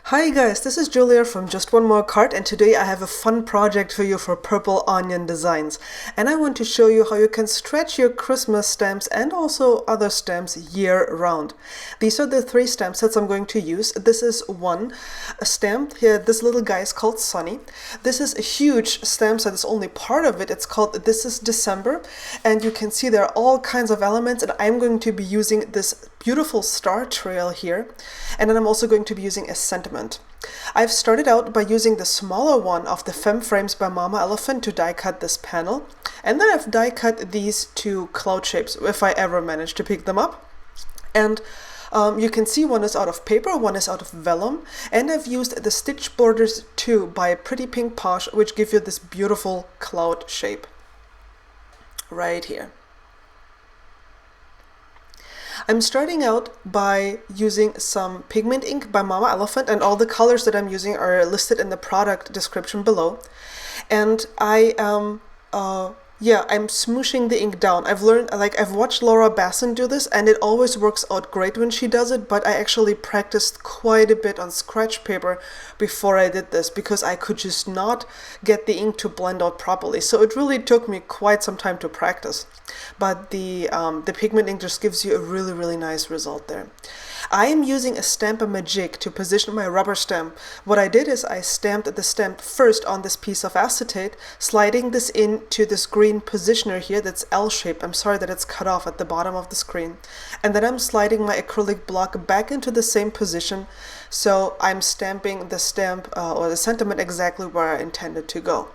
Hi guys, this is Julia from Just One More Card, and today I have a fun project for you for Purple Onion Designs. And I want to show you how you can stretch your Christmas stamps and also other stamps year round. These are the three stamp sets I'm going to use. This is a stamp here. This little guy is called Sunny. This is a huge stamp set. It's only part of it. It's called This is December, and you can see there are all kinds of elements, and I'm going to be using this beautiful star trail here, and then I'm also going to be using a sentiment. I've started out by using the smaller one of the Femme Frames by Mama Elephant to die cut this panel, and then I've die cut these two cloud shapes if I ever manage to pick them up. And you can see one is out of paper, one is out of vellum, and I've used the stitch borders too by Pretty Pink Posh, which give you this beautiful cloud shape right here. I'm starting out by using some pigment ink by Mama Elephant, and all the colors that I'm using are listed in the product description below. And I'm smooshing the ink down. I've watched Laura Basson do this, and it always works out great when she does it, but I actually practiced quite a bit on scratch paper before I did this because I could just not get the ink to blend out properly. So it really took me quite some time to practice. But the pigment ink just gives you a really, really nice result there. I am using a Stamp-A-Magic to position my rubber stamp. What I did is I stamped the stamp first on this piece of acetate, sliding this into this green positioner here that's L-shaped. I'm sorry that it's cut off at the bottom of the screen. And then I'm sliding my acrylic block back into the same position, so I'm stamping the stamp or the sentiment exactly where I intended to go.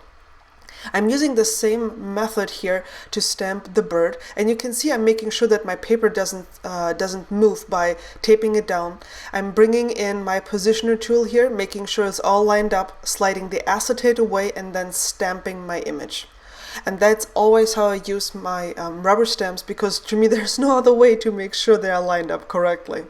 I'm using the same method here to stamp the bird, and you can see I'm making sure that my paper doesn't move by taping it down. I'm bringing in my positioner tool here, making sure it's all lined up, sliding the acetate away, and then stamping my image. And that's always how I use my rubber stamps, because to me there's no other way to make sure they are lined up correctly.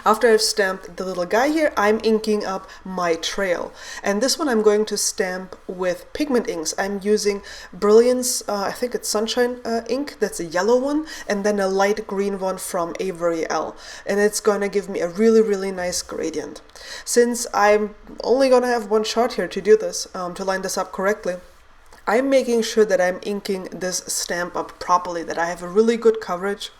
After I've stamped the little guy here, I'm inking up my trail. And this one I'm going to stamp with pigment inks. I'm using Brilliance, I think it's Sunshine ink, that's a yellow one, and then a light green one from Avery L. And it's going to give me a really, really nice gradient. Since I'm only going to have one shot here to do this, to line this up correctly, I'm making sure that I'm inking this stamp up properly, that I have a really good coverage.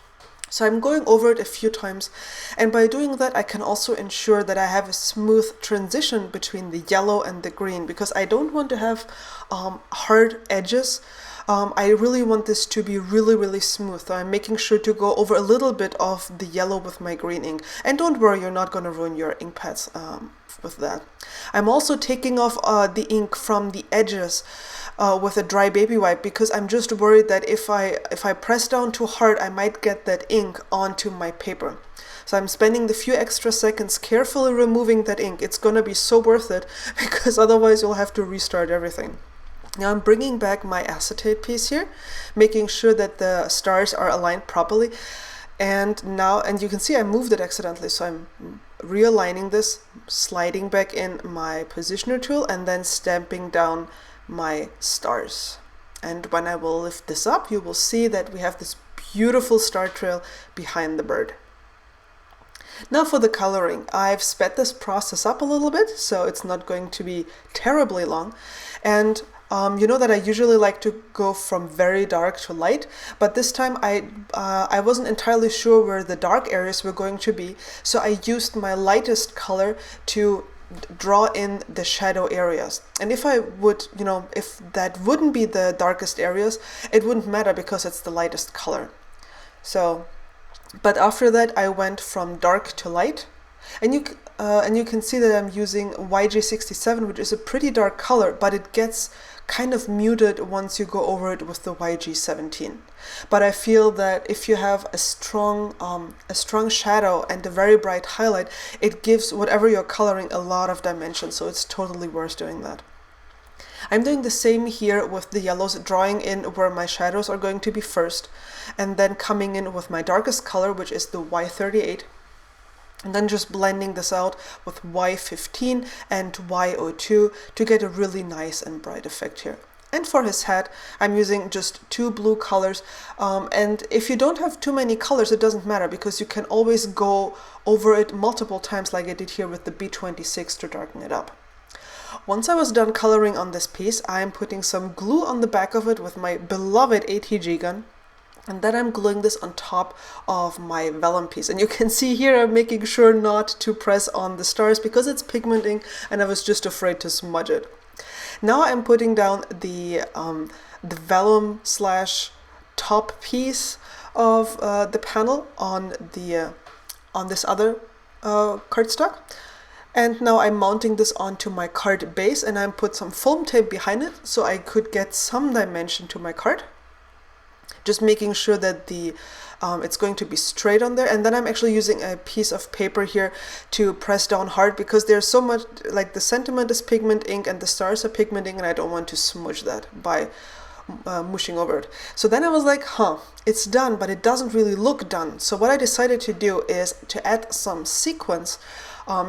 So I'm going over it a few times, and by doing that I can also ensure that I have a smooth transition between the yellow and the green, because I don't want to have hard edges. I really want this to be really, really smooth. So I'm making sure to go over a little bit of the yellow with my green ink. And don't worry, you're not going to ruin your ink pads with that. I'm also taking off the ink from the edges with a dry baby wipe, because I'm just worried that if I press down too hard, I might get that ink onto my paper. So I'm spending the few extra seconds carefully removing that ink. It's going to be so worth it, because otherwise you'll have to restart everything. Now I'm bringing back my acetate piece here, making sure that the stars are aligned properly. And you can see I moved it accidentally, so I'm realigning this, sliding back in my positioner tool, and then stamping down my stars. And when I will lift this up, you will see that we have this beautiful star trail behind the bird. Now for the coloring, I've sped this process up a little bit, so it's not going to be terribly long. And you know that I usually like to go from very dark to light, but this time I wasn't entirely sure where the dark areas were going to be, so I used my lightest color to draw in the shadow areas. And if that wouldn't be the darkest areas, it wouldn't matter because it's the lightest color. But after that I went from dark to light, and you can see that I'm using YG67, which is a pretty dark color, but it gets kind of muted once you go over it with the YG17. But I feel that if you have a strong shadow and a very bright highlight, it gives whatever you're coloring a lot of dimension, so it's totally worth doing that. I'm doing the same here with the yellows, drawing in where my shadows are going to be first, and then coming in with my darkest color, which is the Y38, and then just blending this out with Y15 and Y02 to get a really nice and bright effect here. And for his head, I'm using just 2 blue colors. And if you don't have too many colors, it doesn't matter because you can always go over it multiple times like I did here with the B26 to darken it up. Once I was done coloring on this piece, I am putting some glue on the back of it with my beloved ATG gun. And then I'm gluing this on top of my vellum piece. And you can see here I'm making sure not to press on the stars because it's pigment ink and I was just afraid to smudge it. Now I'm putting down the vellum slash top piece of the panel on this other cardstock. And now I'm mounting this onto my card base and I put some foam tape behind it so I could get some dimension to my card. Just making sure that it's going to be straight on there. And then I'm actually using a piece of paper here to press down hard because there's so much, like the sentiment is pigment ink and the stars are pigment ink and I don't want to smudge that by mushing over it. So then I was like, it's done, but it doesn't really look done. So what I decided to do is to add some sequins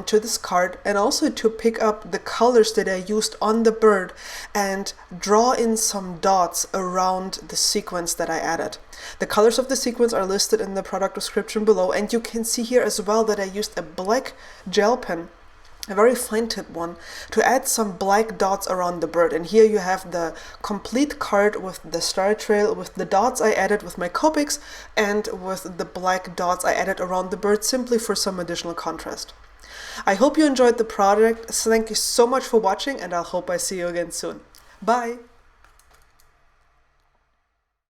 to this card and also to pick up the colors that I used on the bird and draw in some dots around the sequins that I added. The colors of the sequins are listed in the product description below, and you can see here as well that I used a black gel pen, a very fine tip one, to add some black dots around the bird. And here you have the complete card with the star trail, with the dots I added with my Copics and with the black dots I added around the bird simply for some additional contrast. I hope you enjoyed the project. Thank you so much for watching and I hope I see you again soon. Bye!